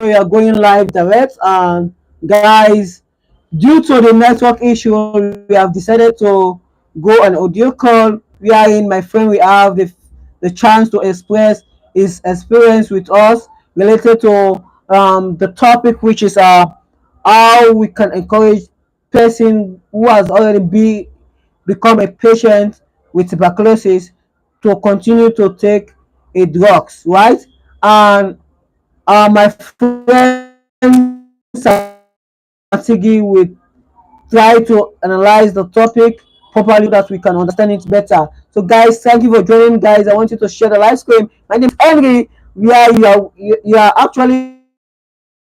we are going live direct. And guys, due to the network issue, we have decided to go an audio call. Wherein my friend we have the chance to express his experience with us related to the topic, which is how we can encourage person who has already become a patient with tuberculosis to continue to take a drugs, right? And my friend Satigi will try to analyze the topic properly so that we can understand it better. So, guys, thank you for joining. Guys, I want you to share the live stream. My name is Henry. Where you are actually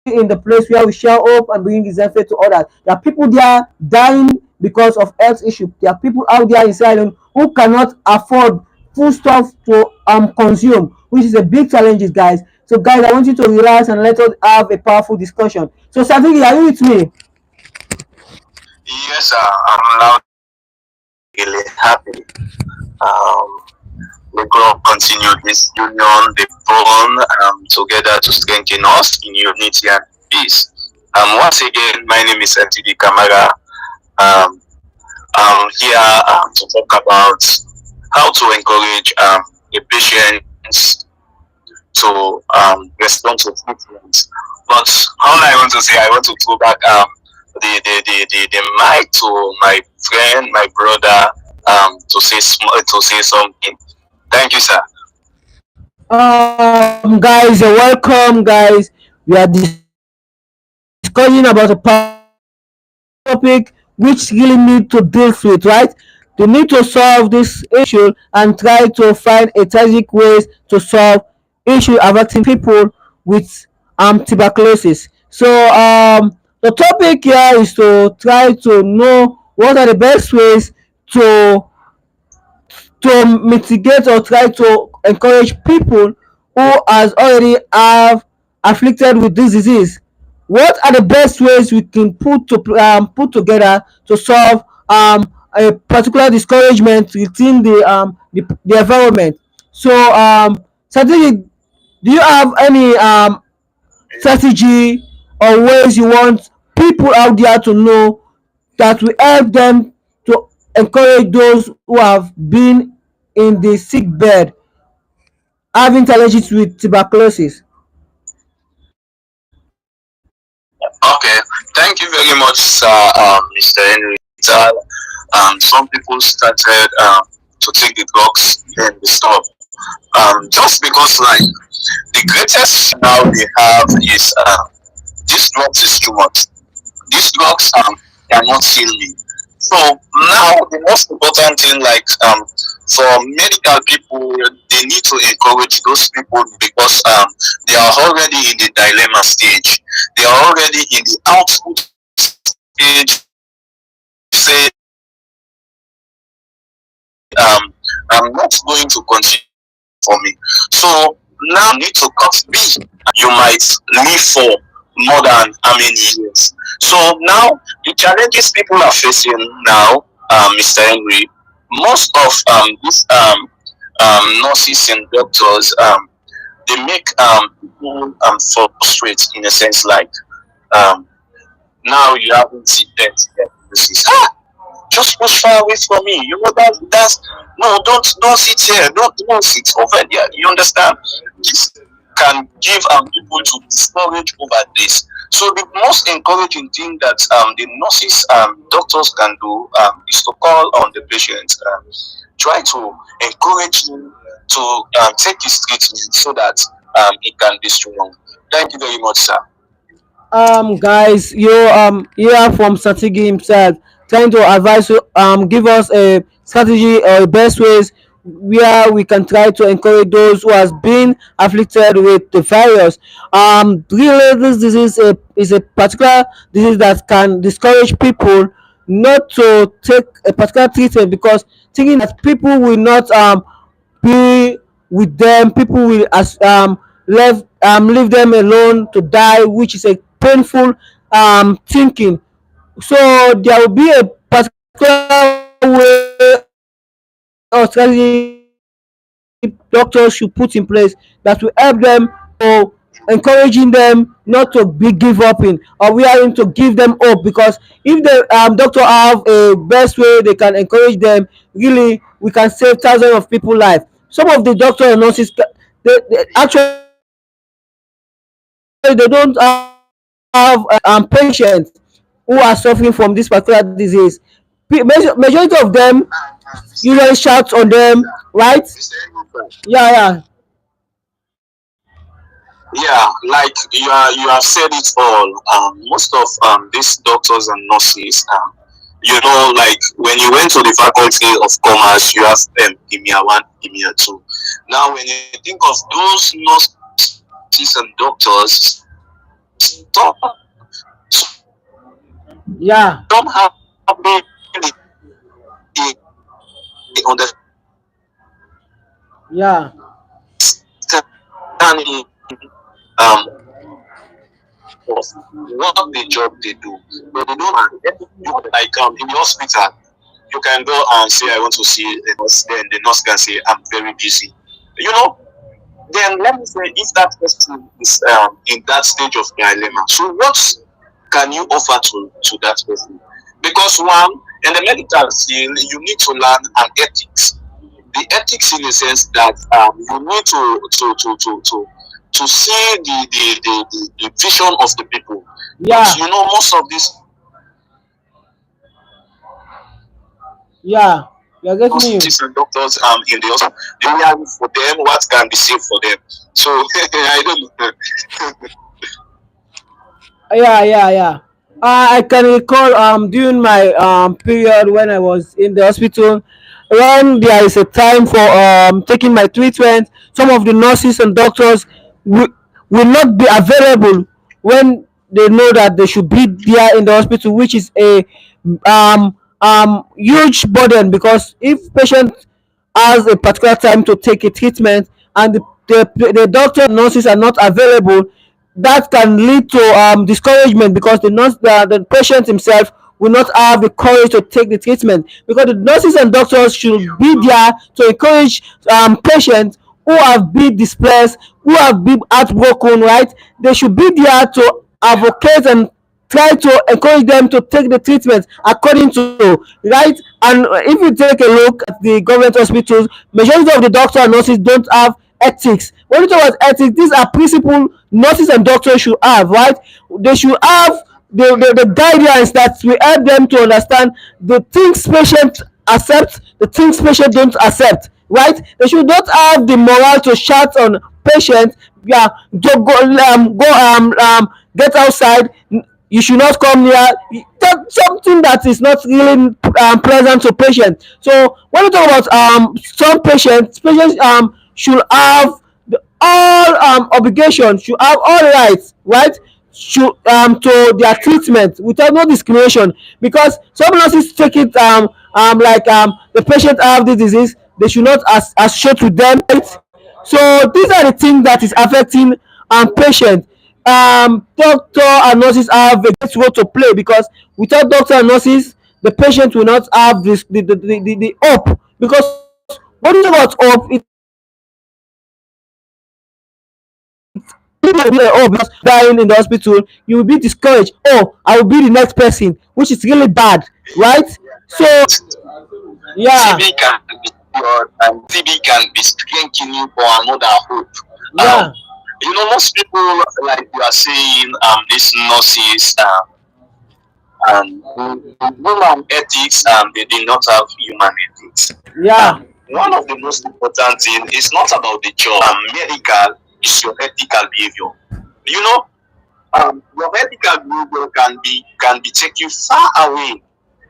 in the place where we share hope and bring his benefit to others. There are people there dying because of health issue. There are people out there inside who cannot afford food stuff to consume, which is a big challenge, guys. So, guys, I want you to relax and let us have a powerful discussion. So, Savigi, are you with me? Yes, I'm loud and clear, really happy. Um, the club continue this union, the bond together to strengthen us in unity and peace. Once again, my name is MTD Kamara. Um, I'm here to talk about how to encourage the patients to respond to treatment. But all I want to say, I want to throw back the mic to my friend, my brother, to say something. Thank you, sir. Guys, you're welcome, guys. We are discussing about a powerful topic which really need to deal with, right? They need to solve this issue and try to find a strategic ways to solve issue affecting people with tuberculosis. So the topic here is to try to know what are the best ways to mitigate or try to encourage people who has already have afflicted with this disease. What are the best ways we can put together to solve a particular discouragement within the environment? So certainly, do you have any strategy or ways you want people out there to know that will help them to encourage those who have been in the sick bed having challenges with tuberculosis? Okay, thank you very much, sir, Mr. Henry. Some people started to take the drugs and they stop. Just because, like, the greatest now they have is this drugs is too much. These drugs cannot heal me. So now the most important thing, like for medical people, they need to encourage those people because they are already in the dilemma stage. They are already in the output stage. Say I'm not going to continue for me. So now you need to cut me. You might live for more than how many years. So now the challenges people are facing now, Mr. Henry, most of these nurses and doctors, they make people frustrate in a sense like um, now you haven't seen diagnosis. Just push far away from me. You know that's no, don't sit here. Don't sit over there. You understand? This can give people to discourage over this. So the most encouraging thing that the nurses doctors can do is to call on the patient, try to encourage him to take his treatment so that he can be strong. Thank you very much, sir. Guys, you are from Satigi himself trying to advise you, give us a strategy or best ways where we can try to encourage those who has been afflicted with the virus. Really this disease is a particular disease that can discourage people not to take a particular treatment because thinking that people will not be with them, people will as leave them alone to die, which is a painful thinking. So there will be a particular way or strategy doctors should put in place that will help them to try to encouraging them not to be give up in, or we are to give them hope, because if the doctor have a best way they can encourage them, really we can save thousands of people life. Some of the doctors and nurses they actually they don't have patients who are suffering from this particular disease. Majority of them usually shout on them, right? Yeah, yeah. Yeah, like you have said it all. Most of these doctors and nurses, like when you went to the faculty of commerce, you have EMEA one, EMEA two. Now, when you think of those nurses and doctors, some Yeah, have the yeah, understanding um, of what the job they do, but they don't like in the hospital. You can go and say I want to see a nurse, then the nurse can say I'm very busy. You know, then let me say if that person is in that stage of dilemma, so what can you offer to that person? Because one, in the medical field, you need to learn an ethics. The ethics in the sense that you need to see the vision of the people. But yeah, you know, most of these yeah. You're getting nurses me. and doctors in the hospital, they are for them what can be saved for them. So I don't know. Yeah, yeah, yeah. I can recall during my period when I was in the hospital, when there is a time for taking my treatment, some of the nurses and doctors will, will not be available when they know that they should be there in the hospital, which is a huge burden, because if patient has a particular time to take a treatment and the doctor and nurses are not available, that can lead to discouragement, because the patient himself will not have the courage to take the treatment, because the nurses and doctors should be there to encourage patients who have been displaced, who have been heartbroken, right? They should be there to advocate and try to encourage them to take the treatment according to, right? And if you take a look at the government hospitals, majority of the doctors and nurses don't have ethics. When you talk about ethics, these are principles nurses and doctors should have, right? They should have the guidelines that will help them to understand the things patients accept, the things patients don't accept, right? They should not have the moral to shout on patients, yeah, get outside, you should not come near, that something that is not really pleasant to patients. So when we talk about some patients should have all obligations, should have all rights, right? Should to their treatment without no discrimination, because some nurses take it like the patient have this disease, they should not associate with them, right? So these are the things that is affecting patient. Doctor and nurses have a great role to play, because without doctor and nurses the patient will not have this the hope, because what you talk about hope, it because dying in the hospital you will be discouraged, oh I will be the next person, which is really bad, right? So yeah, TB can be cured and TB can be strengthening you for another hope. Um, yeah, most people, like you are saying, these nurses, human ethics, they did not have human ethics. yeah, One of the most important thing is not about the job. Medical is your ethical behavior. You know, your ethical behavior can be take you far away,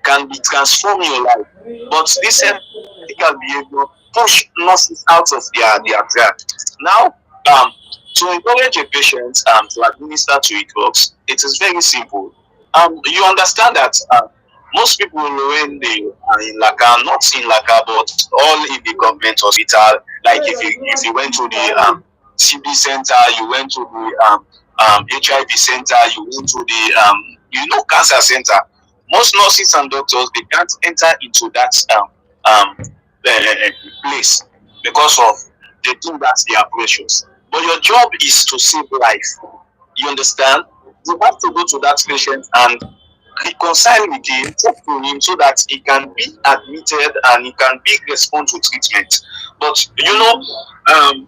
can be transform your life. But this ethical behavior push nurses out of their track. Now, um, to encourage a patient to administer to it drugs, it is very simple. You understand that most people when they are in Laka, not in Laka, but all in the government hospital, like if you went to the CB center, you went to the HIV center, you went to the cancer center. Most nurses and doctors they can't enter into that place because of they think that they are precious. but your job is to save life. You understand? You have to go to that patient and reconcile with him, talk to him so that he can be admitted and he can be respond to treatment. But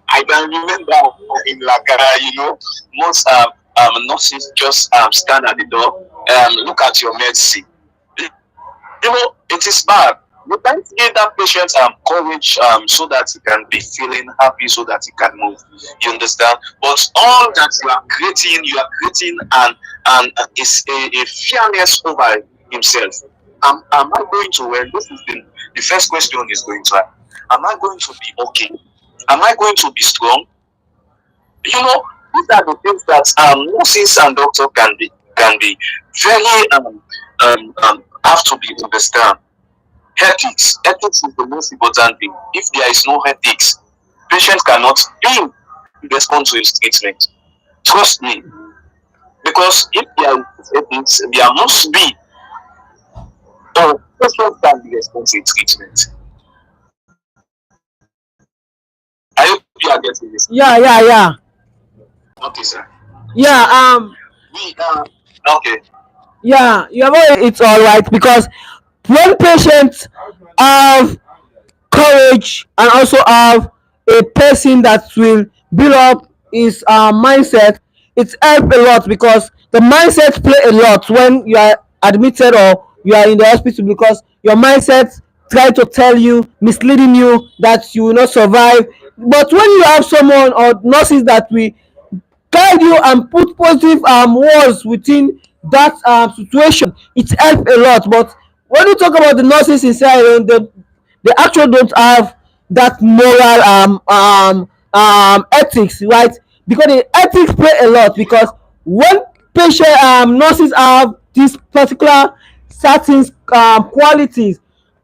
I can remember in Lagara, most nurses just stand at the door, look at your medicine. It is bad. You can't give that patient courage so that he can be feeling happy so that he can move. You understand? But all that you are creating and is a fearness over himself. Am I going to well? This is the first question is going to ask. Am I going to be okay? Am I going to be strong? These are the things that nurses and doctors can be very have to be understand. Ethics. Ethics is the most important thing. If there is no ethics, patient cannot respond to his treatment. Trust me. Because if there is ethics, there must be patient can be respond to treatment. I hope you are getting this. Yeah, yeah, yeah. Okay, sir. Yeah, So we okay. yeah, you have already, it's all right because when patients have courage and also have a person that will build up his mindset, it helps a lot because the mindset play a lot when you are admitted or you are in the hospital because your mindset try to tell you, misleading you that you will not survive. But when you have someone or nurses that will guide you and put positive words within that situation, it helps a lot. But when you talk about the nurses inside, they actually don't have that moral ethics, right? Because the ethics play a lot because when patient nurses have this particular certain qualities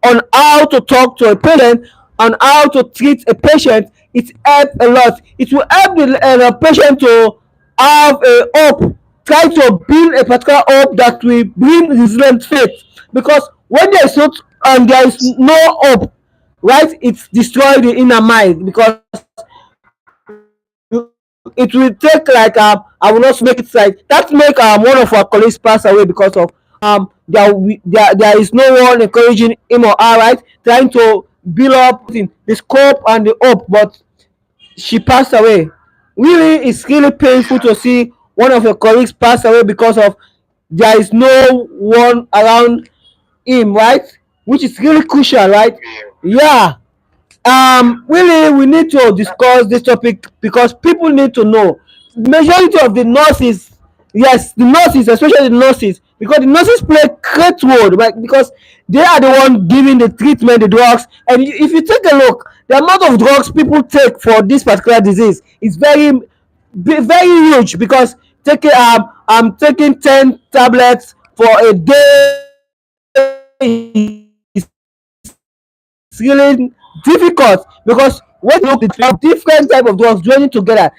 on how to talk to a patient, on how to treat a patient, it helps a lot. It will help the patient to have a hope, try to build a particular hope that will bring resilient faith. Because when there is not there is no hope, right, it destroy the inner mind because it will take like I will not make it like that make one of our colleagues pass away because of there is no one encouraging him or her, right, trying to build up the scope and the hope, but she passed away. Really, it's really painful Yeah. to see one of your colleagues pass away because of there is no one around him, right, which is really crucial, right? Yeah. Yeah. Really, we need to discuss this topic because people need to know. Majority of the nurses, yes, the nurses, especially the nurses, because the nurses play great role, right? Because they are the one giving the treatment, the drugs. And if you take a look, the amount of drugs people take for this particular disease is very huge. Because taking I'm taking 10 tablets for a day is really difficult because when you look different type of drugs joining together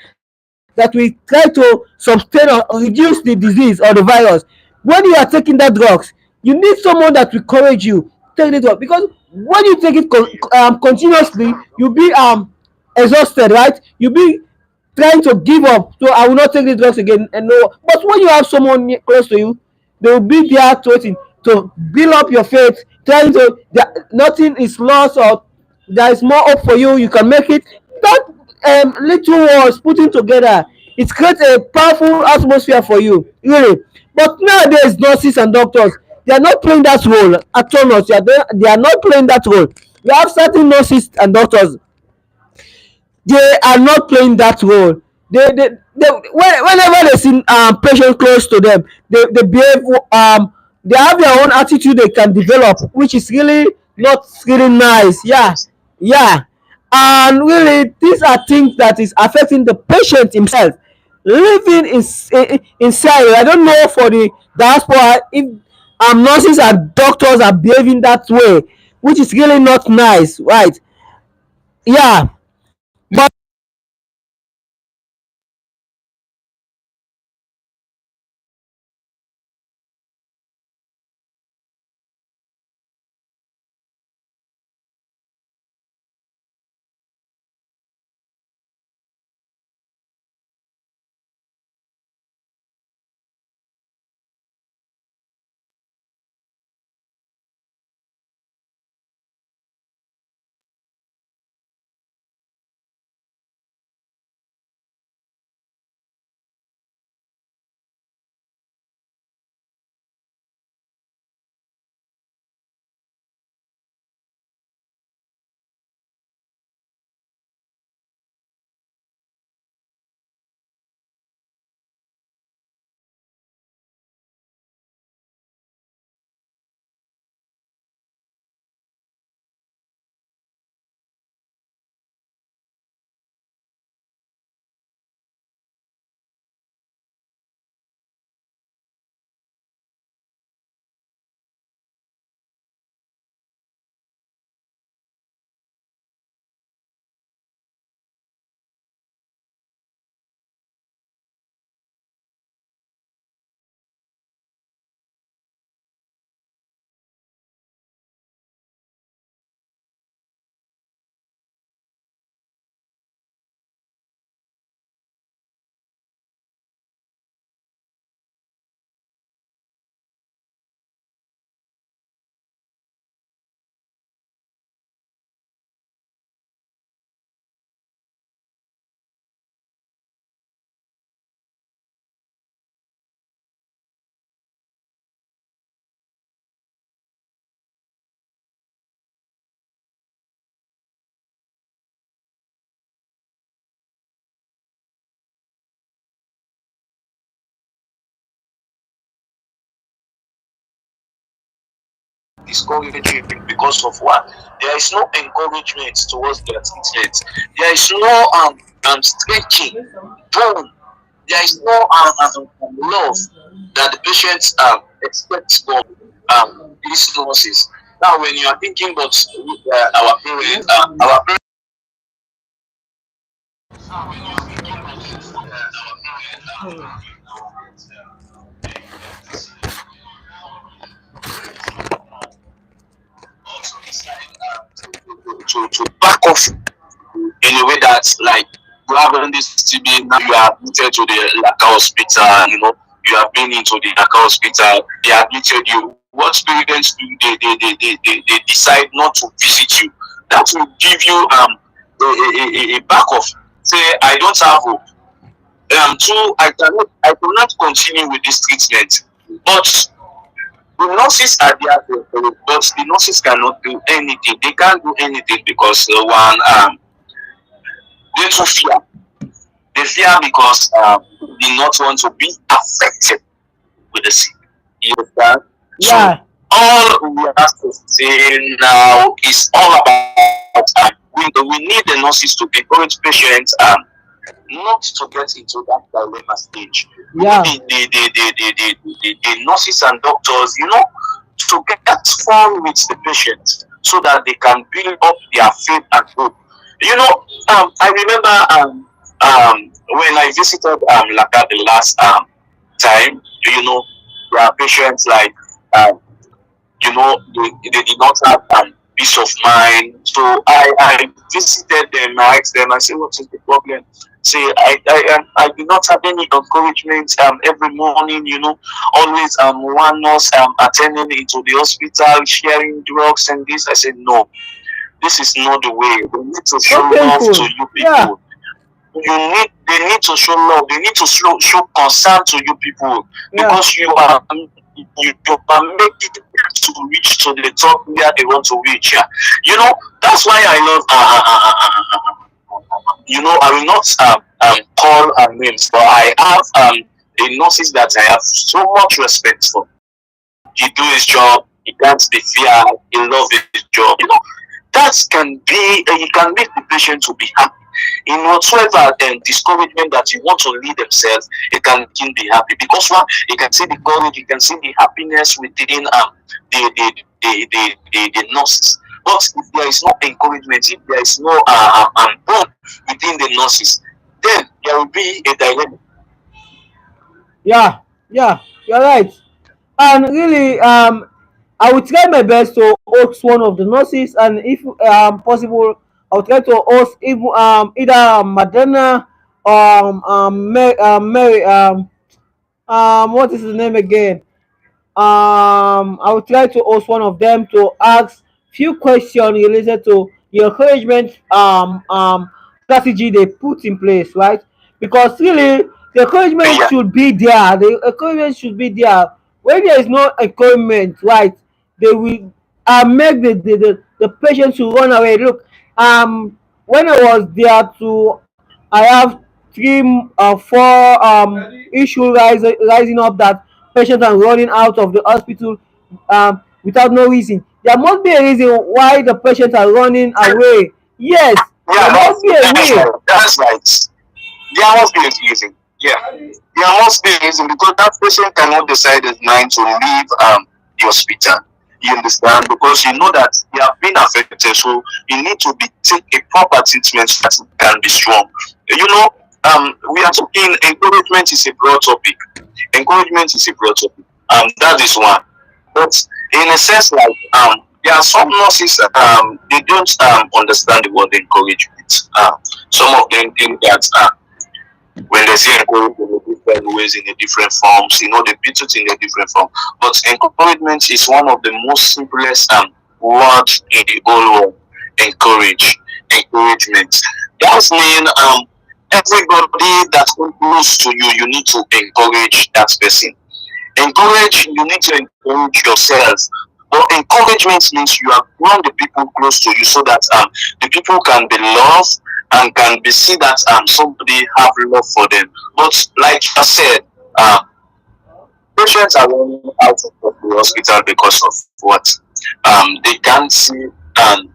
that we try to sustain or reduce the disease or the virus. When you are taking that drugs, you need someone that will encourage you, take the drug, because when you take it continuously, you'll be exhausted, right? You'll be trying to give up. So I will not take the drugs again and no. But when you have someone close to you, they will be there to waiting to build up your faith, trying to nothing is lost or there is more hope for you. You can make it. That little words putting together, it creates a powerful atmosphere for you, really. But nowadays, nurses and doctors, they are not playing that role at all. They are not playing that role. We have certain nurses and doctors, they are not playing that role. Whenever they see patient close to them, they behave, they have their own attitude they can develop, which is really not really nice. Yeah, yeah. And really these are things that is affecting the patient himself living inside. I don't know for the diaspora if nurses and doctors are behaving that way, which is really not nice, right? Yeah. But discouraging because of what? There is no encouragement towards their treatment. There is no stretching, boom. There is no love that the patients expect from these nurses. Now, when you are thinking about our parents, also decide to back off in a way that's like you having this TB now, you are admitted to the Laka hospital, you have been into the Laka hospital, they admitted you. What parents do, they decide not to visit you. That will give you a back off. Say, I don't have hope. Two, I cannot continue with this treatment. But the nurses are there for it, but the nurses cannot do anything. They can't do anything because one, they too fear. They fear because they do not want to be affected with the sick. You understand? So Yeah, all we have to say now is all about we need the nurses to encourage patients not to get into that dilemma stage. We need yeah, the nurses and doctors, to get fun with the patient so that they can build up their faith and hope. I remember when I visited Laka the last time, there are patients like um, they did not have peace of mind. So I visited them, I asked them, I said, what is the problem? Say, I do not have any encouragement every morning, always one nurse attending into the hospital, sharing drugs and this. I said, no, this is not the way. We need to so show love to painful. you Yeah, people. They need to show love, they need to show concern to you people yeah, because you are making them to reach to the top where they want to reach. Yeah. That's why I love I will not call names, but I have the nurses that I have so much respect for. He do his job, he can't be fear, he love his job. That can make the patient to be happy in whatsoever discouragement that you want to lead themselves. It can make him be happy because one, you can see the courage, you can see the happiness within the nurses. But if there is no encouragement, if there is no bond within the nurses, then there will be a dilemma. yeah, yeah. You're right. And really, I will try my best to host one of the nurses, and if possible, I will try to host even either Madonna or Mary what is his name again? I will try to ask one of them to ask few questions related to the encouragement strategy they put in place, right? Because really the encouragement Yeah, should be there. The encouragement should be there. When there is no encouragement, right, they will make the patient to run away. Look, when I was there to, I have three four issue rising up that patients are running out of the hospital without no reason. There must be a reason why the patients are running away. Yes, yeah, there must be a that's way. right. That's right. There must be a reason. Yeah. There must be a reason because that patient cannot decide his mind to leave the hospital. You understand? Because you know that they have been affected, so you need to be take a proper treatment so that it can be strong. We are talking encouragement is a broad topic. Encouragement is a broad topic. That is one. But in a sense, like there are some nurses they don't understand the word encouragement. Some of them think that when they say encouragement in different ways, in a different forms, they put it in a different form. But encouragement is one of the most simplest words in the whole world. Encourage, encouragement. That means everybody that comes close to you, you need to encourage that person. Encourage, you need to encourage yourself. But encouragement means you are around the people close to you so that the people can be loved and can be see that somebody have love for them. But like I said, uh, patients are running out of the hospital because of what? they can't see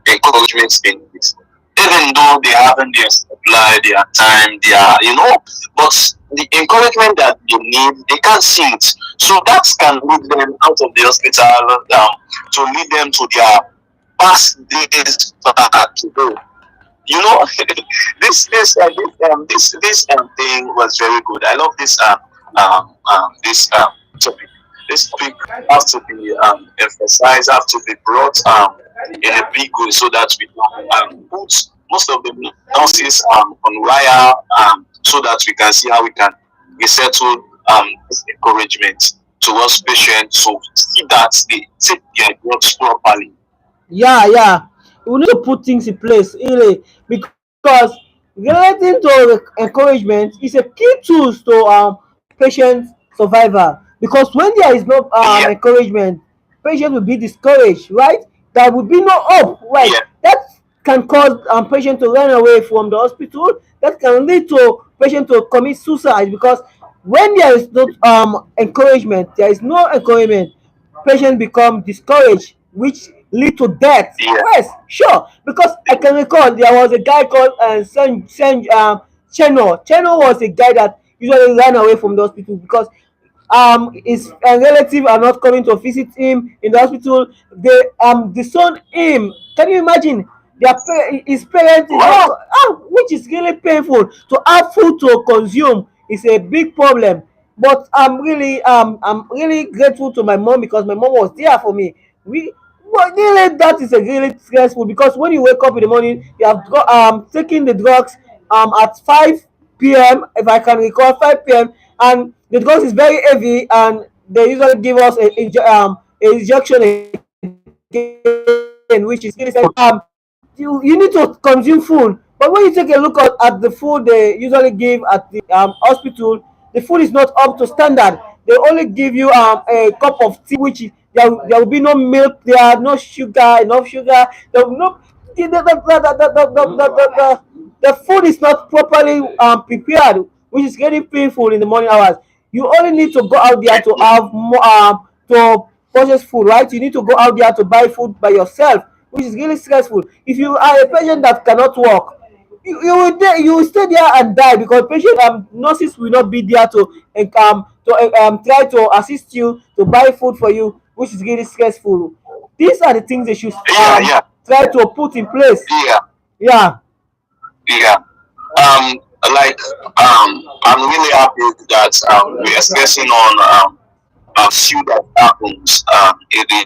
encouragement in it, even though they haven't their supply, their time, their but the encouragement that they need, they can't see it. So that can lead them out of the hospital, to lead them to their past days back. This thing was very good. I love this topic. This topic has to be emphasized, have to be brought in a big way, so that we can put most of the nurses on wire, so that we can see how we can resettle this encouragement towards patients, so see that they take their drugs properly. Yeah, yeah. We need to put things in place, really, because relating to encouragement is a key tool to patient survival. Because when there is no Yeah, encouragement, patient will be discouraged, right? There will be no hope, right? yeah, That can cause patient to run away from the hospital. That can lead to patient to commit suicide, because when there is no encouragement, there is no encouragement, patient become discouraged, which lead to death. yeah, Yes, sure. Because I can recall there was a guy called Cheno. Cheno was a guy that usually ran away from the hospital because his relative are not coming to visit him in the hospital. They disown him. Can you imagine? His parents is not wow, which is really painful. To have food to consume is a big problem. But I'm really grateful to my mom, because my mom was there for me. We but really that is a really stressful, because when you wake up in the morning, you have taking the drugs at 5 p.m., if I can recall, 5 p.m., and the drugs is very heavy, and they usually give us a injection again, which is really stressful. You need to consume food. But when you take a look at the food they usually give at the hospital, the food is not up to standard. They only give you a cup of tea, which is, there will be no milk there, no sugar, enough sugar. There will no the food is not properly prepared, which is getting painful in the morning hours. You only need to go out there to have more to purchase food, right? You need to go out there to buy food by yourself, which is really stressful. If you are a patient that cannot walk, you will stay there and die, because patient nurses will not be there to try to assist you to buy food for you, which is really stressful. These are the things they should yeah, yeah, try to put in place. yeah, Yeah. yeah. Um, like I'm really happy that we are stressing on few that happens in the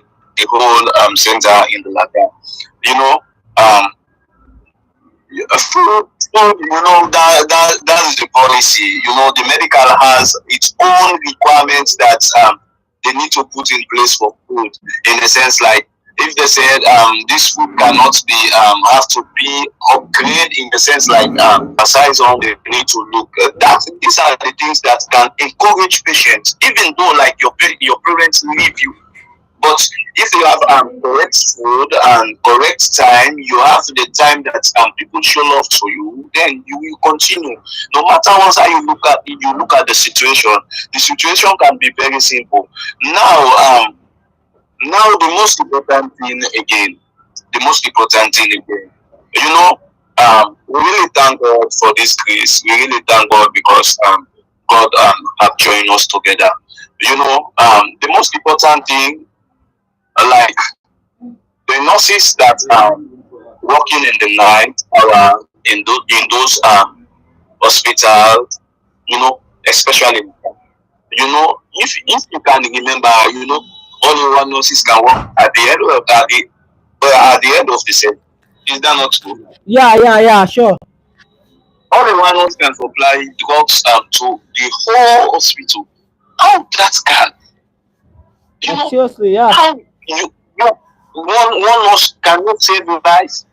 whole center in the Laga. You know, um, food, that is the policy. The medical has its own requirements that they need to put in place for food. In a sense, like if they said this food cannot be have to be upgraded, in the sense like size on, they need to look. That these are the things that can encourage patients, even though like your parents leave you. But if you have correct food and correct time, you have the time that people show love to you, then you will continue. No matter what, how you look at the situation can be very simple. Now the most important thing again, you know, we really thank God for this grace. We really thank God because God have joined us together. The most important thing, like the nurses that are working in the night or in those hospitals, especially, if you can remember, only one nurses can work at the end of the set. Is that not true? Yeah, yeah, yeah, sure. Only one nurse can supply drugs to the whole hospital. How that can, you know, Seriously, yeah. how you one nurse cannot save lives.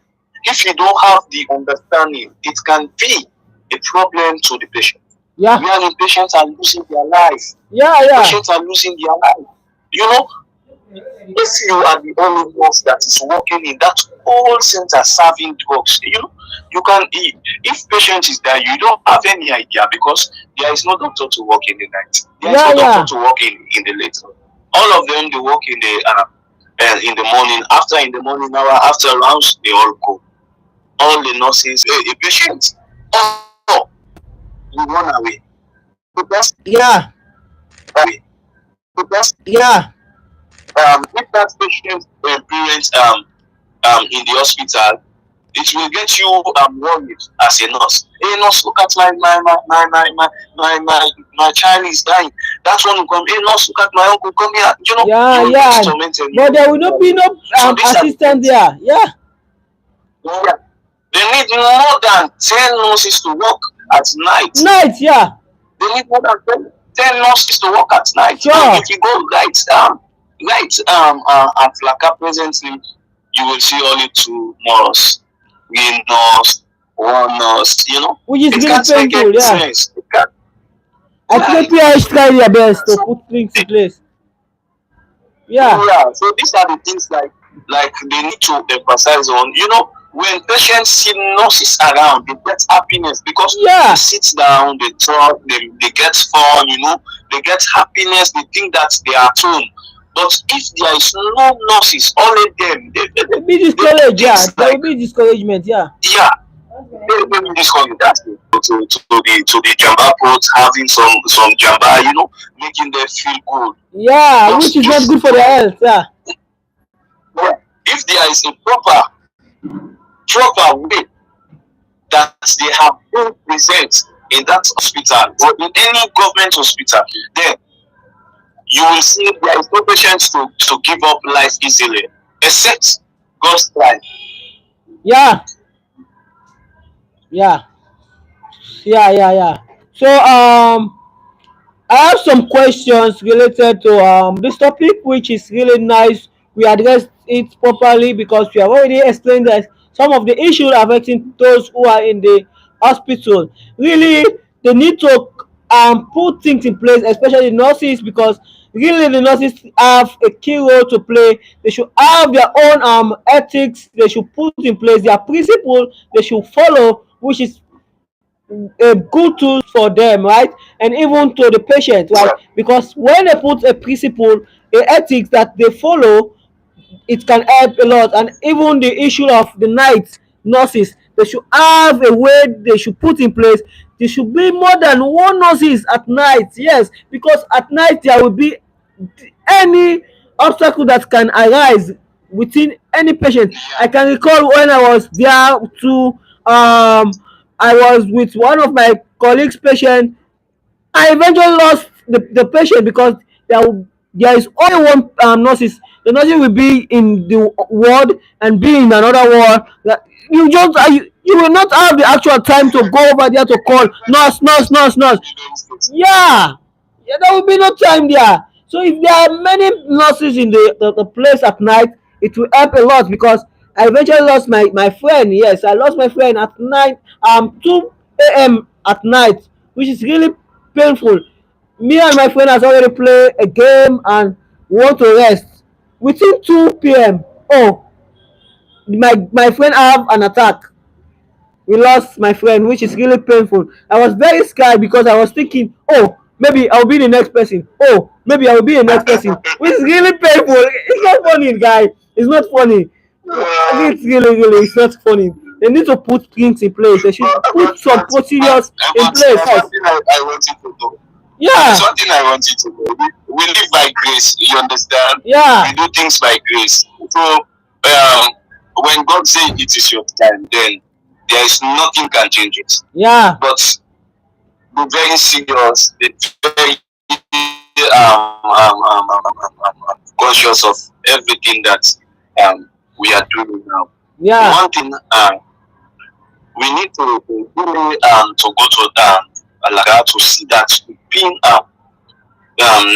If you don't have the understanding, it can be a problem to the patient. Yeah. Wherein patients are losing their life. Yeah, yeah. Patients are losing their life. You know, if you are the only nurse that is working in that whole center serving drugs, you can, if patient is there, you don't have any idea, because there is no doctor to work in the night. There is Yeah, no doctor yeah. to work in the late. All of them, they work and in the morning, after in the morning hour, after rounds, they all go. All the nurses, a patient, oh, you run away. The best Yeah. the best Yeah. if that patient parents in the hospital, it will get you worried as a nurse. Hey nurse, look at my child is dying. That one will come, hey nurse, look at my uncle, come here. Yeah. You will be Yeah. tormented, you But will there be will not be worried. no So these are the assistant things. there. Yeah. Yeah. They need more than 10 nurses to work at night. Night. Yeah. They need more than 10 nurses to work at night. Sure. If you go at Flaka presently, you will see only two nurse, three nurse, one nurse. Which is It really can't make painful. any Yeah. sense. It can't. I Yeah, think PH try their best to so put things in place. Yeah. yeah, so these are the things like they need to emphasize on. When patients see nurses around, they get happiness because they Yeah. sit down, they talk, they get fun. They get happiness. They think that they are at home. But if there is no nurses, only them, Will be they do discouraged. Yeah. things There will like, be discouragement. Yeah. yeah, they do this one that to the jamba port, having some jamba, making them feel good. Yeah. But Which is not if good for their health. Yeah. yeah, if there is a proper way that they have been present in that hospital or in any government hospital, then you will see there is no patient to give up life easily, except God's life. Yeah. Yeah. Yeah. Yeah. Yeah. So I have some questions related to this topic, which is really nice. We addressed it properly because we have already explained that some of the issues affecting those who are in the hospital. Really, they need to put things in place, especially nurses, because really the nurses have a key role to play. They should have their own ethics. They should put in place their principle. They should follow, which is a good tools for them, right? And even to the patient, right? Because when they put a principle, a ethics that they follow, it can help a lot. And even the issue of the night nurses, they should have a way they should put in place. There should be more than one nurses at night, yes, because at night there will be any obstacle that can arise within any patient. I can recall when I was there to I was with one of my colleagues patient. I eventually lost the patient because there is only one nurses. The nurses will be in the ward and be in another ward. You will not have the actual time to go over there to call nurse, nurse, nurse, nurse. Yeah, yeah, there will be no time there. So if there are many nurses in the place at night, it will help a lot because I eventually lost my friend. Yes, I lost my friend at night, 2 a.m. at night, which is really painful. Me and my friend has already played a game and want to rest. Within 2 p.m. Oh, my friend have an attack. We lost my friend, which is really painful. I was very scared because I was thinking, oh, maybe I'll be the next person. Oh, maybe I'll be the next person, which is really painful. It's not funny, guy. It's not funny. It's really, it's not funny. They need to put things in place. They should put some procedures in place. There's one Yes. thing I want you to know. There's Yeah. one thing I want you to know. We live by grace. You understand? We Yeah. do things by grace. So when God says it is your time, then there is nothing can change it. Yeah. But be very serious. Be very conscious of everything that we are doing now. Yeah. One thing we need to really to go to like that to see that being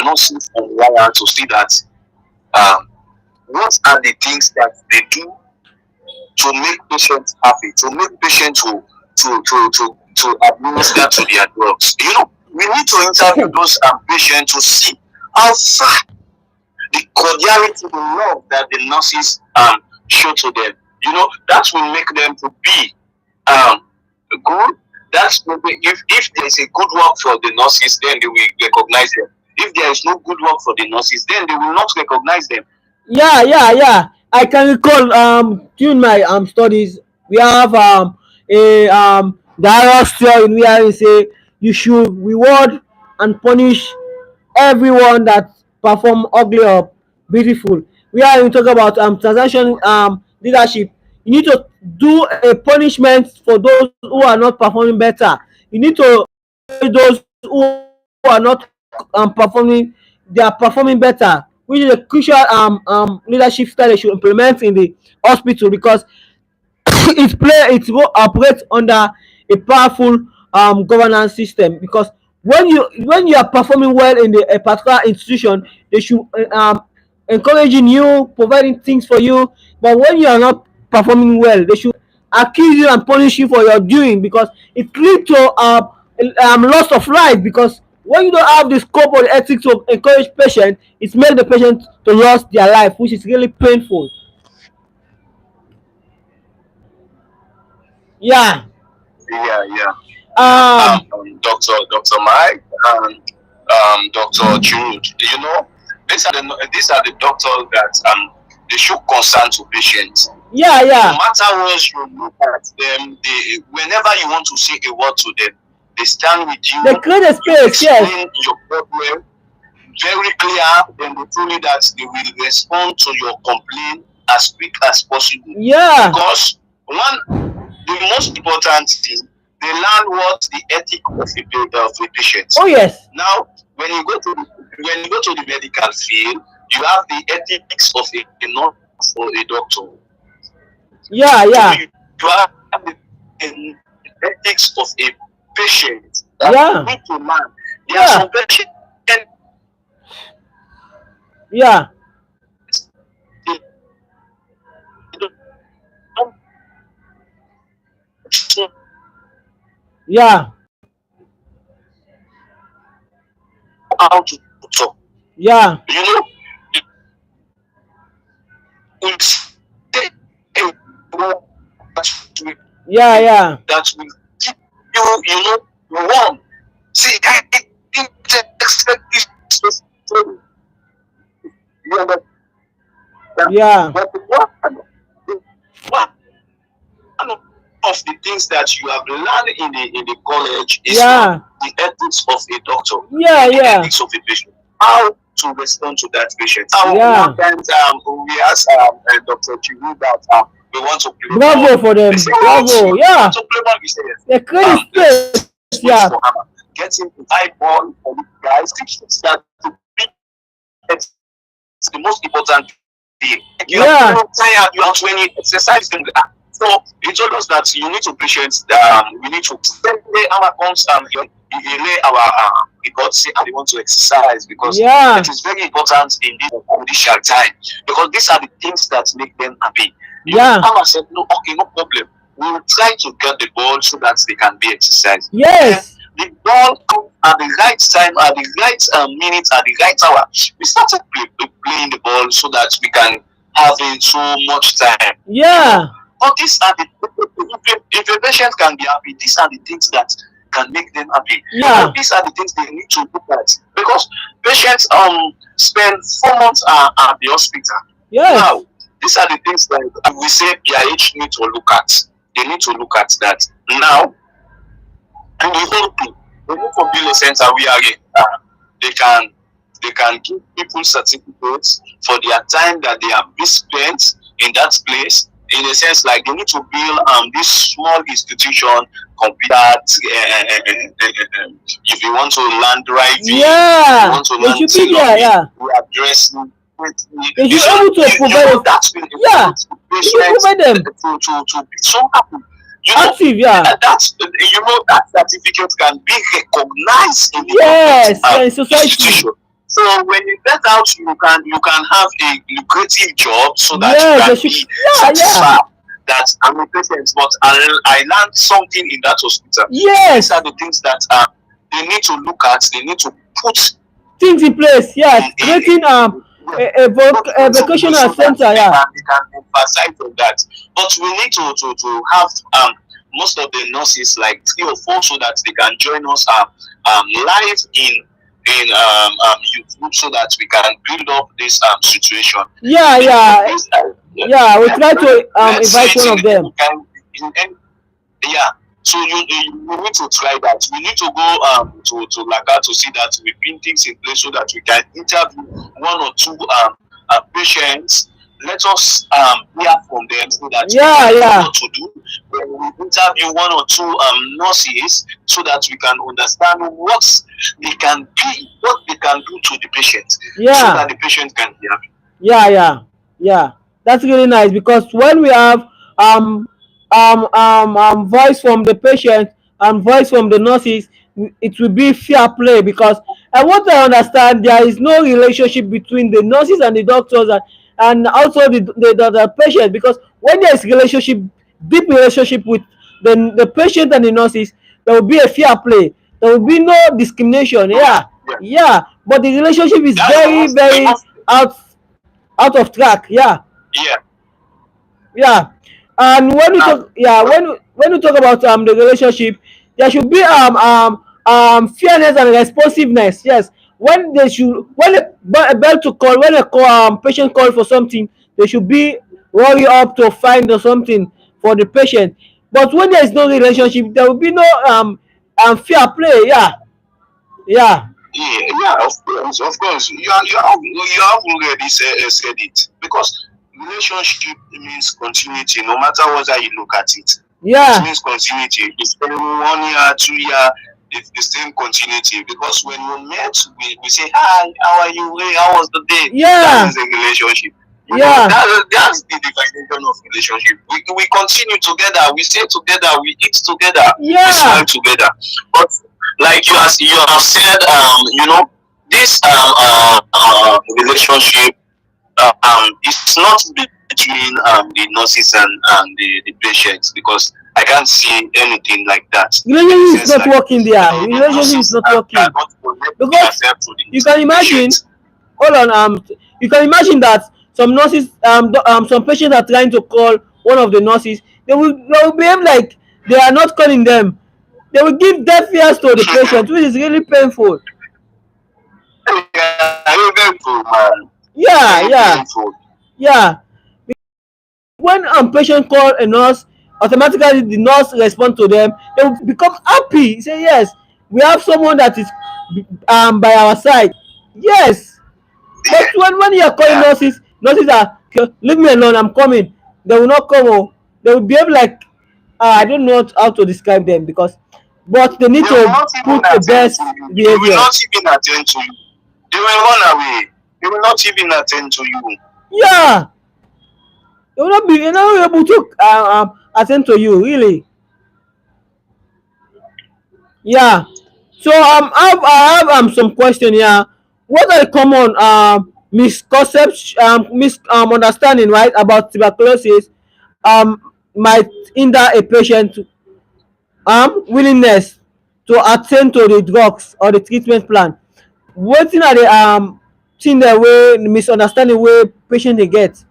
nurses and wire to see that um what are the things that they do to make patients happy, to make patients to administer to their drugs. We need to interview those patients to see how far the cordiality, the love that the nurses show to them. That will make them to be um good. That's maybe if there is a good work for the nurses, then they will recognize them. If there is no good work for the nurses, then they will not recognize them. Yeah. I can recall during my studies we have a dialogue theory where we say you should reward and punish everyone that perform ugly or beautiful. Where we talk about transaction leadership, you need to do a punishment for those who are not performing better. You need to those who are not performing, they are performing better, which is a crucial leadership style they should implement in the hospital, because it will operate under a powerful governance system. Because when you are performing well in a particular institution, they should encouraging you, providing things for you. But when you are not performing well, they should accuse you and punish you for your doing, because it leads to loss of life. Because when you don't have the scope or the ethics to encourage patient, it makes the patient to lose their life, which is really painful. Yeah. Yeah. um Dr. Mike and Dr. Chirut, these are the doctors that they show concern to patients. yeah, No yeah. matter where you look at them, whenever you want to say a word to them, they stand with They you. create a You space, yes. explain your problem very clear, then they told you that they will respond to your complaint as quick as possible. Yeah. Because the most important thing, they learn what the ethic of a patient. Oh yes. Now, when you go to the medical field, you have the ethics of a nurse or a doctor. Yeah, So yeah. you have the ethics of a patient that you need to Yeah. learn. There are some Yeah. patients Yeah. Yeah. how to talk. Yeah. You know, we say a word Yeah. Yeah. that will keep warm. See, I didn't expect this to story. You understand? Yeah. But one of the things that you have learned in the college is Yeah. the ethics of a doctor Yeah. and the Yeah. ethics of a patient. How to respond to that patient. How one Yeah. time we asked Dr. Chiru that we want to play ball. Bravo for They them. say, what? Bravo. You want Yeah. to play ball? We say yes. They create Let's space. wait for Yeah. Hammer. Get him to high ball for the guys. That to be it's the most important thing. Like you are feeling tired, you Yeah. have 20 exercise in that. So he told us that you need to patient we need to send the Hammer comes he lay our reports say they want to exercise because it Yeah. is very important in this judicial time because these are the things that make them happy. Yeah. Hammer said, no, okay, no problem. We will try to get the ball so that they can be exercised. Then Yes. the ball comes at the right time, at the right minute, at the right hour. We started playing the ball so that we can have so much time. Yeah. But these are the if a patient can be happy, these are the things that can make them happy. And Yeah. these are the things they need to look at because patients spend 4 months at the hospital. Yes. Now, these are the things that we say PIH need to look at. They need to look at that. Now, and the whole thing, they need to build a center where they can they can give people certificates for their time that they have been spent in that place. In a sense, like they need to build this small institution, computer. If you want to learn driving, if you Yeah. want to They learn should be there. tailoring, Yeah. addressing, They you should should, able to provide a, that will yeah. encourage the They should patient provide them to be so happy. active. Yeah. That certificate can be recognized in the government Yes. Yeah. In society. institution. So when you get out, you can have a lucrative job so that you Yes. They can should. be Yeah. Yeah. satisfied that I'm a patient, but I learned something in that hospital. So these are Yes. the things that they need to look at. They need to put Things in place. Yes. in Creating a into place vocational so that center. Yeah. they can emphasize on that. But we need to have most of the nurses like 3 or 4 so that they can join us live in in youth so that we can build up this situation. Yeah, In yeah, this yeah. We try to let's say invite it one in of them. any kind in any yeah. So you need to try that. We need to go to Laka to see that we put things in place so that we can interview one or two patients. Let us hear from them so that we Yeah, can know yeah, what to do. When we interview one or two nurses so that we can understand what they can be, what they can do to the patient, so yeah. that the patient can be happy. Yeah, yeah, yeah. That's really nice because when we have voice from the patient and voice from the nurses, it will be fair play because and what I understand, there is no relationship between the nurses and the doctors and also the patient because when there is relationship, deep relationship with the patient and the nurses, there will be a fair play. There will be no discrimination. Yeah, Yeah, yeah. yeah. But the relationship is That's very, the very most out out of track. Yeah, yeah. yeah. And when we Now talk, yeah, when we talk about the relationship, there should be fairness and responsiveness. Yes, when they should when a bell to call when a call, patient call for something, they should be worry up to find or something for the patient. But when there is no relationship, there will be no fair play. Yeah, yeah, yeah, yeah, of course. You have already said it because relationship means continuity. No matter what how you look at it, it yeah, means continuity. It's 1 year, 2 year, it's the same continuity. Because when we met, we say hi, how are you? Hey, how was the day? That yeah, is a relationship. yeah, That's the definition of relationship. We continue together, we stay together, we eat together, we smile yeah. together. But like you have said, this relationship it's not between the nurses and the patients because I can't see anything like that in the Relationship is sense not like working there. the Relationship is nurses not working cannot connect because themselves to you can the imagine. patient. Hold on. You can imagine that some nurses, some patients are trying to call one of the nurses. They will behave like they are not calling them. They will give deaf ears to the patient, which is really painful. Yeah, very painful, man. Very Yeah, yeah, painful. yeah. When patient call a nurse, automatically the nurse respond to them. They will become happy. Say yes, we have someone that is by our side. Yes. But when you are calling Yeah. nurses, nurses are "Okay, leave me alone, I'm coming." They will not come. Oh, they will behave like I don't know how to describe them because, but they need They will to not even put the attend to best you. They will behavior. not even attend to you. They will run away. They will not even attend to you. Yeah, they will not be. You're not able to attend to you really. Yeah. So I have some question here. What are the common misconceptions understanding right about tuberculosis might hinder a patient willingness to attend to the drugs or the treatment plan? Wetin are the thing dem wey misunderstanding wey patient dey get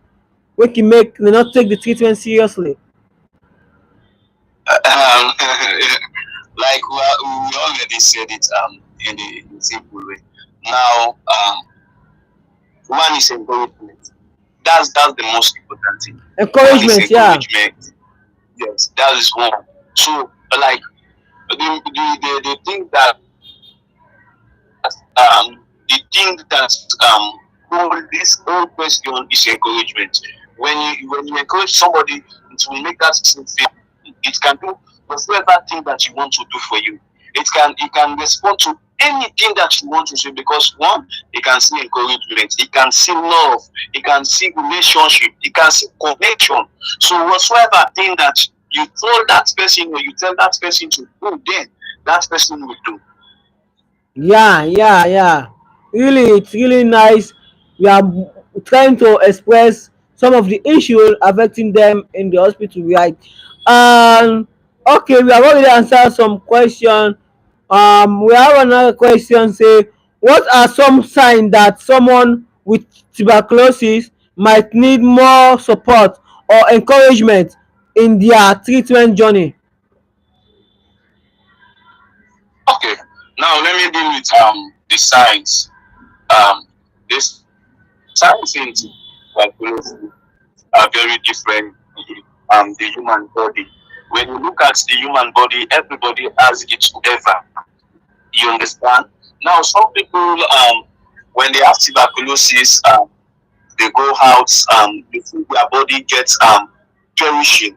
wey can make dem not take the treatment seriously? Um, like we already said it in a simple way. Now, one is encouragement. That's the most important thing. One is Encouragement, yeah. encouragement. Yes, that is one. So like the thing that hold this whole question is encouragement. When you encourage somebody, it will make that person feel it can do whatever thing that you want to do for you. It can respond to anything that you want to say because one, it can see encouragement, it can see love, it can see relationship, it can see connection. So whatsoever thing that you told that person or you tell that person to do, then that person will do. Yeah, yeah, yeah. Really, it's really nice. We are trying to express some of the issues affecting them in the hospital, right? Okay, we have already answered some question. We have another question. Say, what are some signs that someone with tuberculosis might need more support or encouragement in their treatment journey? Okay. Now let me deal with the signs. Um, the signs in tuberculosis are very different in the human body. When you look at the human body, everybody has its whatever. You understand? Now, some people, when they have tuberculosis, they go out, they feel their body gets perishing.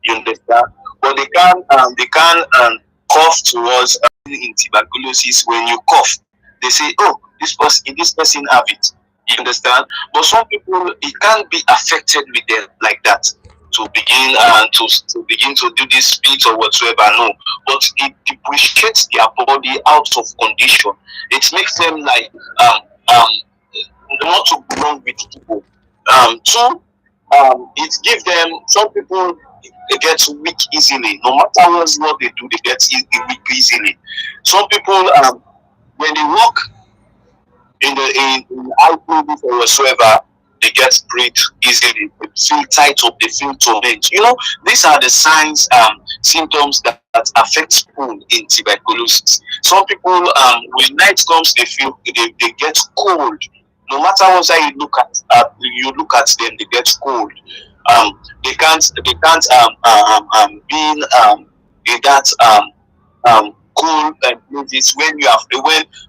You understand? But they can cough towards in tuberculosis. When you cough, they say, "Oh, this person have it." You understand? But some people, it can't be affected with them like that to begin to do this spit or whatsoever. No, but it depreciates their body out of condition. It makes them like um not to belong with people. Two, it gives them, some people they get weak easily. No matter what they do, they get weak easily. Some people, when they walk in high places or whatsoever, they get breathe easily. They feel tight up. They feel torment. These are the signs, symptoms that affect people in tuberculosis. Some people, when night comes, they get cold. No matter what side you look at them, they get cold. They can't be in that cool places when you have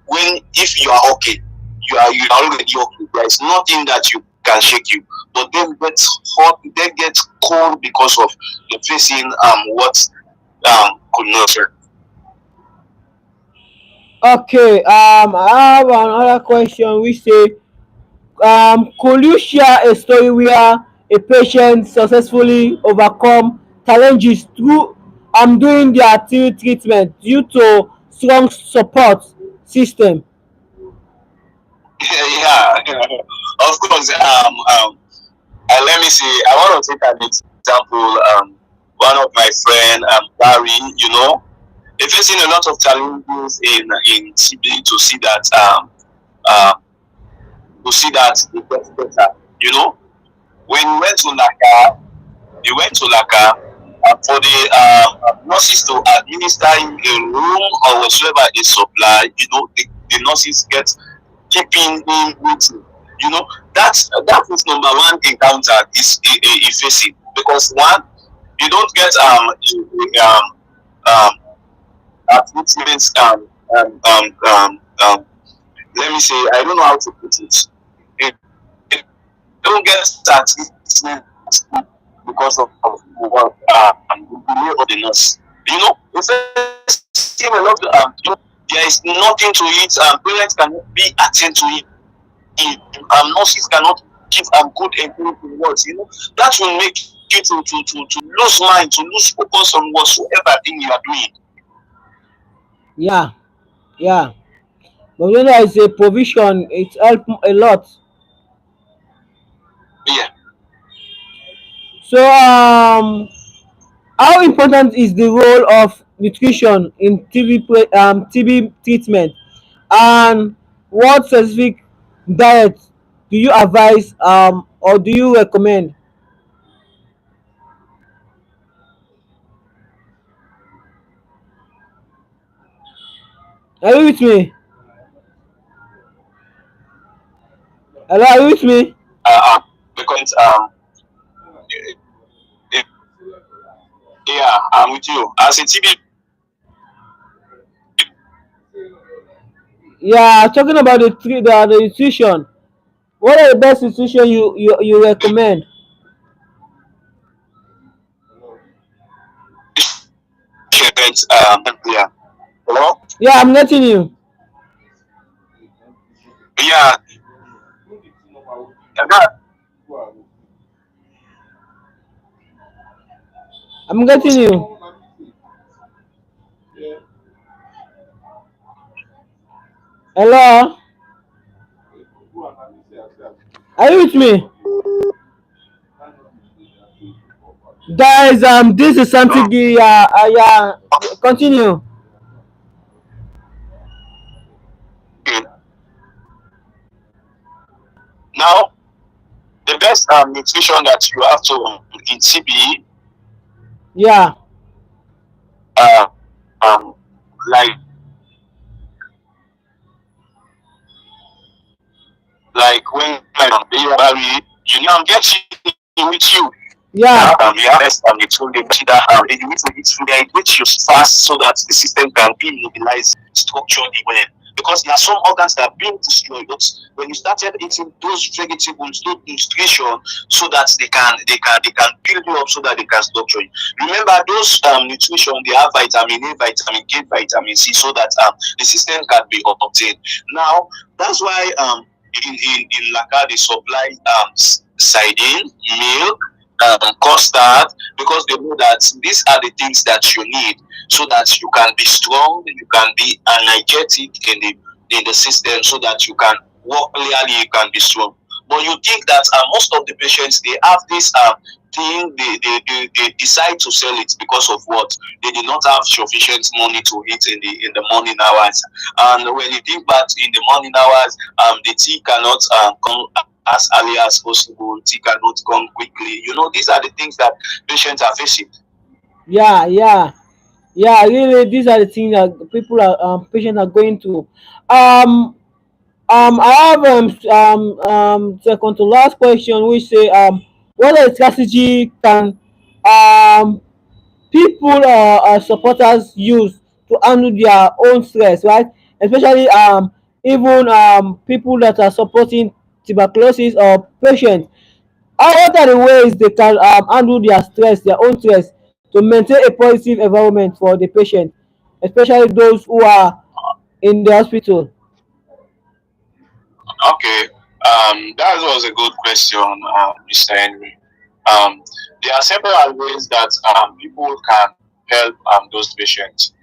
when if you are okay, you are already okay. There is nothing that you can shake you. But then get hot, they get cold because of the facing what could not share. Okay, I have another question which say, could you share a story where a patient successfully overcome challenges through doing their treatment due to strong support system? Yeah, of course. Let me see. I want to take an example. One of my friend, Barry, they're facing a lot of challenges in TB um, to see that it gets better. When we went to Laka, we went to Laka for the nurses to administer in a room or whatsoever is supply. The nurses get keeping in waiting. You know that is number one encounter is facing, because one, you don't get um treatments, let me say, I don't know how to put it. They don't get treatment because of the delay of the nurse. You first see a lot of there is nothing to it. Parents cannot be attend to it. Nurses cannot give good encouragement words. That will make you to lose mind, to lose focus on whatsoever thing you are doing. Yeah, yeah. But when there is a provision, it help a lot. Yeah. So, how important is the role of nutrition in TB treatment, and what specific diet do you advise or do you recommend? Are you with me? Hello, are you with me? Because yeah, I'm with you. As a TB, Yeah, talking about the nutrition. What are the best nutrition you recommend? patient, yeah. Hello? Yeah, I'm letting you. Yeah, that, I'm getting you. Hello, are you with me? Guys, this is something the yeah, continue. okay. Now, the best nutrition that you have to in TB, Yeah, uh, um, like like when you need get you with you. Yeah, We have less they told them that you need to eat food and eat you fast so that the system can be mobilized structurally well. Because there are some organs that are being destroyed. But when you started eating those vegetables, those nutrition, so that they can build you up so that they can structure you. Remember those nutrition they have vitamin A, vitamin K, vitamin C, so that the system can be obtained. Now that's why in Laka they supply sardine, milk, custard, because they know that these are the things that you need so that you can be strong, you can be energetic in the system, so that you can work clearly, you can be strong. But you think that most of the patients they have this thing, they decide to sell it because of what? They did not have sufficient money to eat in the morning hours. And when you think back in the morning hours, the tea cannot come as early as possible, tea cannot come quickly. These are the things that patients are facing. yeah, yeah, yeah. Really, these are the things that people are patients are going through. Um, I have second to last question, which say what are the strategy can um people supporters use to handle their own stress, right? Especially even people that are supporting tuberculosis or patients. What are the ways they can handle their stress, their own stress, to maintain a positive environment for the patient, especially those who are in the hospital? Okay, that was a good question, Mr. Henry. Um, there are several ways that people can help those patients.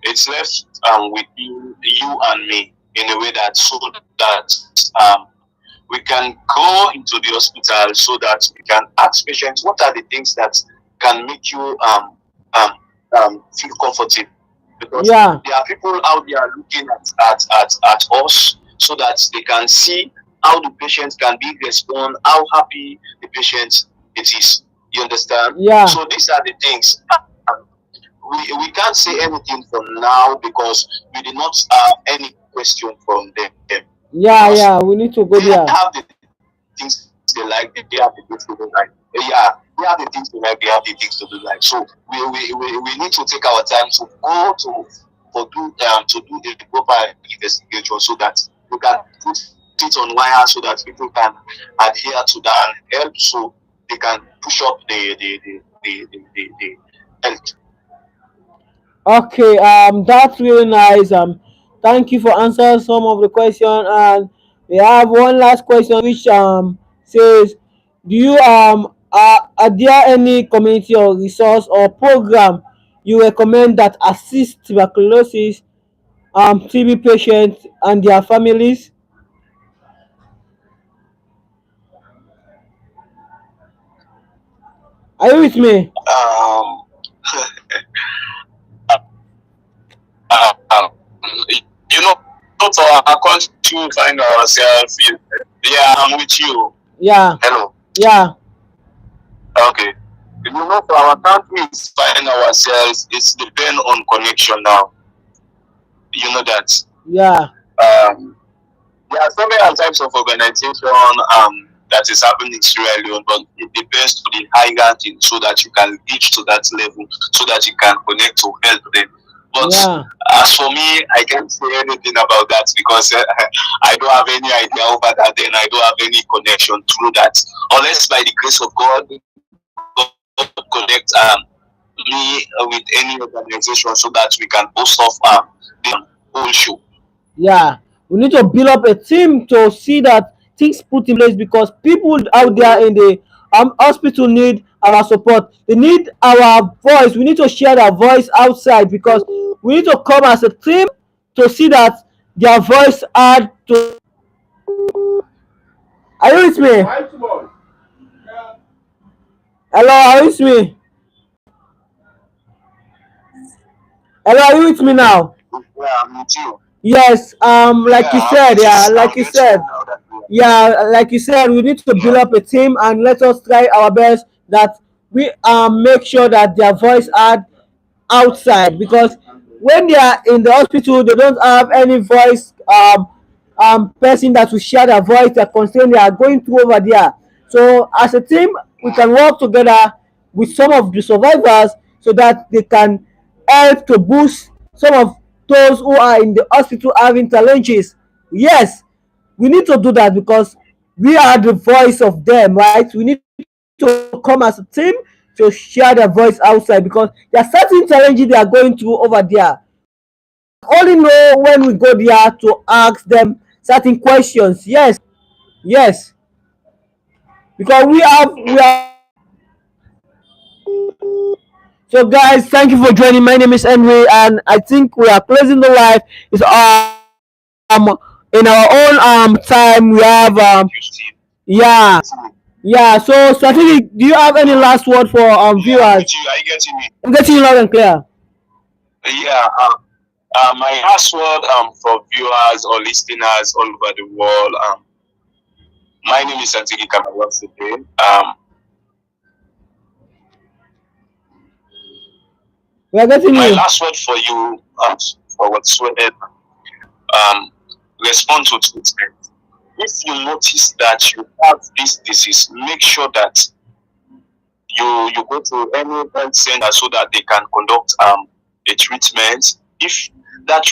It's left with you and me in a way that so that we can go into the hospital so that we can ask patients what are the things that can make you um, feel comfortable, because Yeah, there are people out there looking at us so that they can see how the patient can be respond, how happy the patient it is. You understand? yeah, So these are the things. We can't say anything from now because we did not have any question from them, yeah, because yeah. We need to they go have there. the things they like, they have the things they don't like. Yeah, they have the things they like, they have the things to do like. So we need to take our time to go to do a proper investigation so that we can put it on wire so that people can adhere to that and help, so they can push up the health. Okay, that's really nice. Thank you for answering some of the question, and we have one last question, which says, do you are there any community or resource or program you recommend that assist tuberculosis TB patients and their families? Are you with me? For our country, we find ourselves. Yeah, I'm with you. Yeah, Hello. yeah, Okay. For our country, we find ourselves. It's depend on connection now. That. yeah, Um, there are several types of organization that is happening in Sierra Leone, but it depends to the hierarchy so that you can reach to that level, so that you can connect to help them. But yeah. as for me, I can't say anything about that because I don't have any idea over that, and I don't have any connection through that. Unless by the grace of God, God connect me with any organization so that we can post off the whole show. Yeah, we need to build up a team to see that things put in place, because people out there in the hospital need our support. They need our voice. We need to share their voice outside, because we need to come as a team to see that their voice add to. Are you with me? Hello, are you with me? Hello, are you with me now? Yeah, I'm with you. Yes, like you Yeah, said, yeah, I'm like you getting you said, now that we are. yeah, like you said, we need to build Yeah. up a team, and let us try our best that we make sure that their voice are outside, because when they are in the hospital they don't have any voice person that will share their voice, their concern they are going through over there. So as a team, we can work together with some of the survivors so that they can help to boost some of those who are in the hospital having challenges. Yes, we need to do that because we are the voice of them, right? We need to come as a team to share their voice outside because there are certain challenges they are going through over there. We can only know when we go there to ask them certain questions. Yes, because so guys, thank you for joining. My name is Henry, and I think we are closing the live. It's in our own time. We have yeah. Yeah, so strategic, do you have any last word for Yeah, I'm viewers? with you. Are you getting me? I'm getting you loud and clear. Yeah. My last word for viewers or listeners all over the world. My name is Santigi Kamara today. We are getting My you. last word for you for whatsoever respond to treatment. If you notice that you have this disease, make sure that you go to any health center so that they can conduct a treatment. If that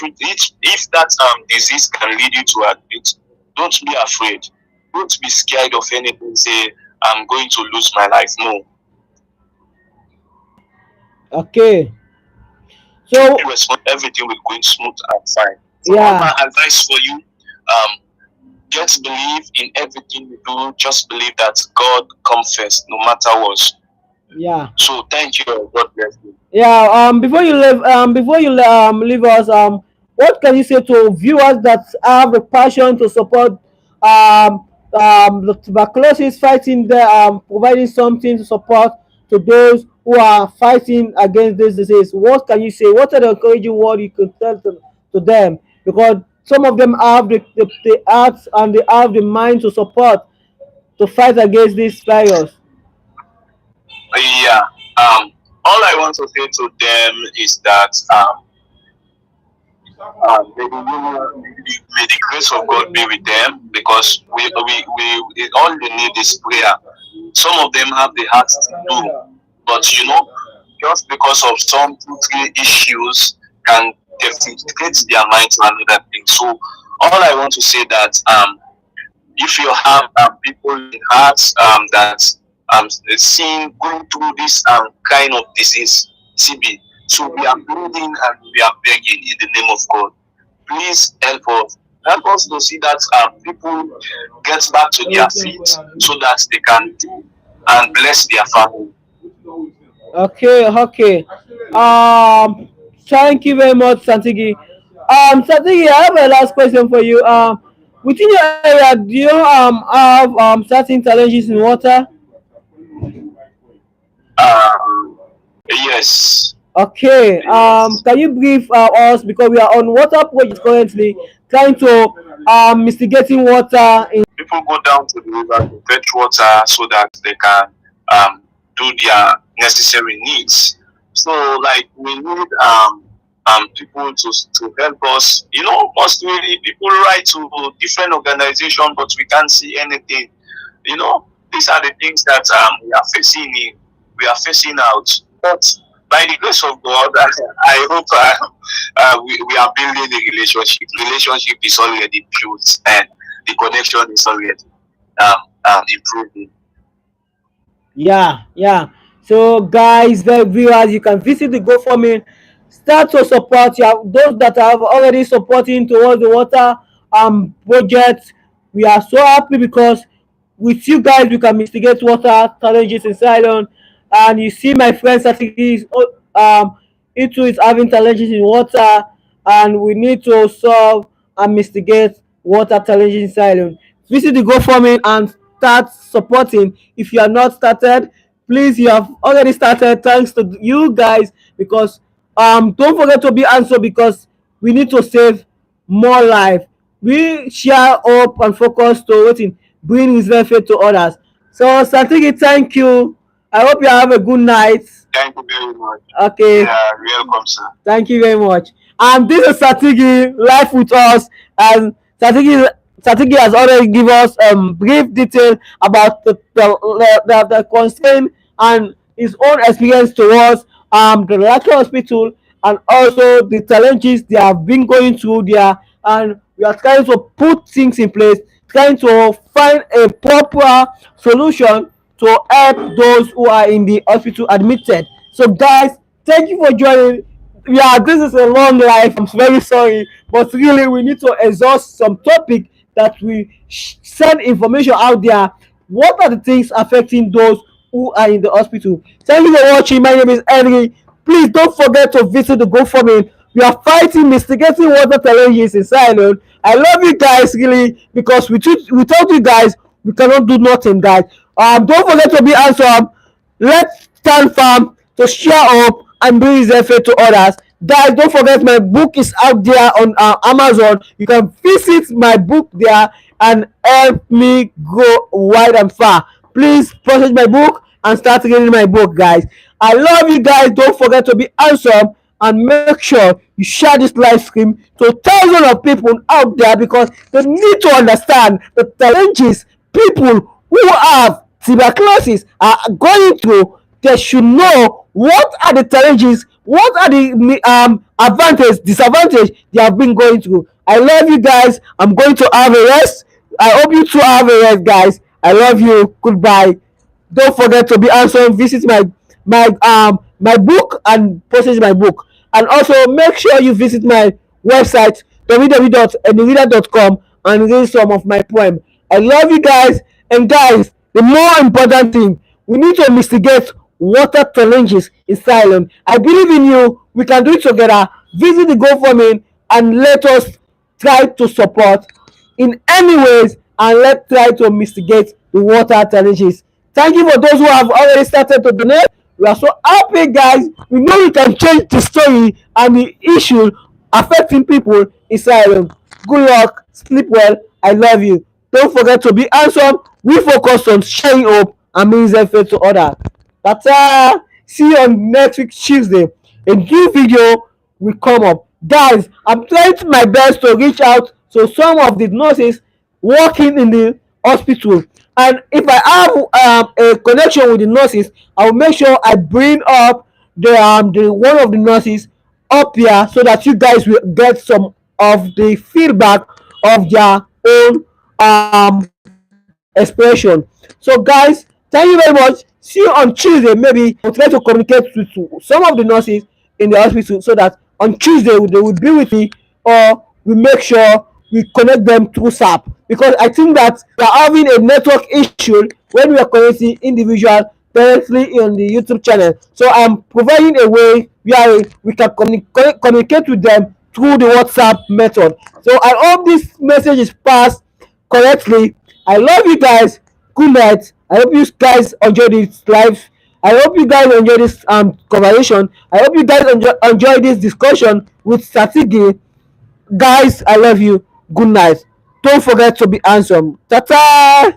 disease can lead you to admit, don't be afraid. Don't be scared of anything. Say I'm going to lose my life. No, Okay. if So you respond, everything will go smooth and fine. So all yeah, my advice for you, just believe in everything you do. Just believe that God comes first, no matter what. yeah. So thank you. God bless you. Yeah, before you leave us, what can you say to viewers that have the passion to support the tuberculosis fighting the providing something to support to those who are fighting against this disease? What can you say? What are the encouraging word you could tell to them? Because some of them have the arts and they have the mind to support to fight against this virus. Yeah. All I want to say to them is that may the grace of God be with them because all they need is prayer. Some of them have the heart to do, but just because of some 2, 3 issues can deflate their mind to another thing. So all I want to say that if you have people in hearts that seeing going through this kind of disease, TB, so we are pleading and we are begging in the name of God. Please help us. Help us to see that people get back to their feet so that they can do and bless their family. Okay, okay. Um, Thank you very much, Santigi. Santigi, I have a last question for you. Within your area, do you have certain challenges in water? Um, yes, Okay. yes. Can you brief us because we are on water project currently, trying to mitigating water in. People go down to the river to fetch water so that they can um, do their necessary needs. So, like, we need people to help us. Most really people write to different organizations, but we can't see anything. These are the things that we are facing out. But by the grace of God, I hope we are building a relationship. Relationship is already built, and the connection is already improving. Yeah, yeah. So, guys, the viewers, you can visit the GoFundMe, start to support. You have those that have already supporting towards the water project. We are so happy because with you guys, we can mitigate water challenges in Ceylon. And you see, my friend Satiki is it too is having challenges in water, and we need to solve and mitigate water challenges in Ceylon. Visit the GoFundMe and start supporting. If you are not started, please, you have already started. Thanks to you guys because don't forget to be answered because we need to save more life. We share hope and focus to waiting bring his benefit to others. So Santiki, thank you. I hope you have a good night. Thank you very much. Okay. Yeah, welcome, sir. Thank you very much. And this is Satigi live with us, and Strategy Strategy has already given us brief detail about the concern and his own experience towards the local hospital, and also the challenges they have been going through there, and we are trying to put things in place, trying to find a proper solution to help those who are in the hospital admitted. So guys, thank you for joining. Yeah, this is a long life. I'm very sorry, but really, we need to exhaust some topic that we send information out there. What are the things affecting those who are in the hospital? Thank you for watching. My name is Henry. Please don't forget to visit the GoFundMe. We are fighting mitigating water challenges in Sierra. I love you guys really, because we told you guys we cannot do nothing, guys. Don't forget to be handsome. Let's stand firm to share up and bring his effort to others. Guys, don't forget my book is out there on Amazon. You can visit my book there and help me go wide and far. Please purchase my book and start reading my book, guys. I love you guys. Don't forget to be handsome and make sure you share this live stream to thousands of people out there, because they need to understand the challenges people who have tuberculosis are going through. They should know what are the challenges, what are the advantage, disadvantage they have been going through. I love you guys. I'm going to have a rest. I hope you too have a rest, guys. I love you. Goodbye. Don't forget to be handsome. Visit my book and purchase my book, and also make sure you visit my website www.edureader.com and read some of my poem. I love you guys. And guys, the more important thing, we need to mitigate water challenges in Ceylon. I believe in you. We can do it together. Visit the GoFundMe and let us try to support in any ways, and let's try to mitigate the water challenges. Thank you for those who have already started to donate. We are so happy, guys. We know we can change the story and the issue affecting people in Ceylon. Good luck. Sleep well. I love you. Don't forget to be handsome. We focus on sharing hope and means effort to others. Tata. See you on next week Tuesday. A new video will come up. Guys, I'm trying my best to reach out to some of the nurses working in the hospital. And if I have a connection with the nurses, I will make sure I bring up the one of the nurses up here, so that you guys will get some of the feedback of their own expression. So guys, thank you very much. See you on Tuesday. Maybe I'll try to communicate with some of the nurses in the hospital, so that on Tuesday they will be with me, or we make sure we connect them through SAP, because I think that we are having a network issue when we are connecting individual directly on the YouTube channel. So I'm providing a way where we can communicate with them through the WhatsApp method. So I hope this message is passed correctly. I love you guys. Good night. I hope you guys enjoy this live. I hope you guys enjoy this conversation. I hope you guys enjoy this discussion with Satigi. Guys, I love you. Good night. Don't forget to be handsome. Ta ta.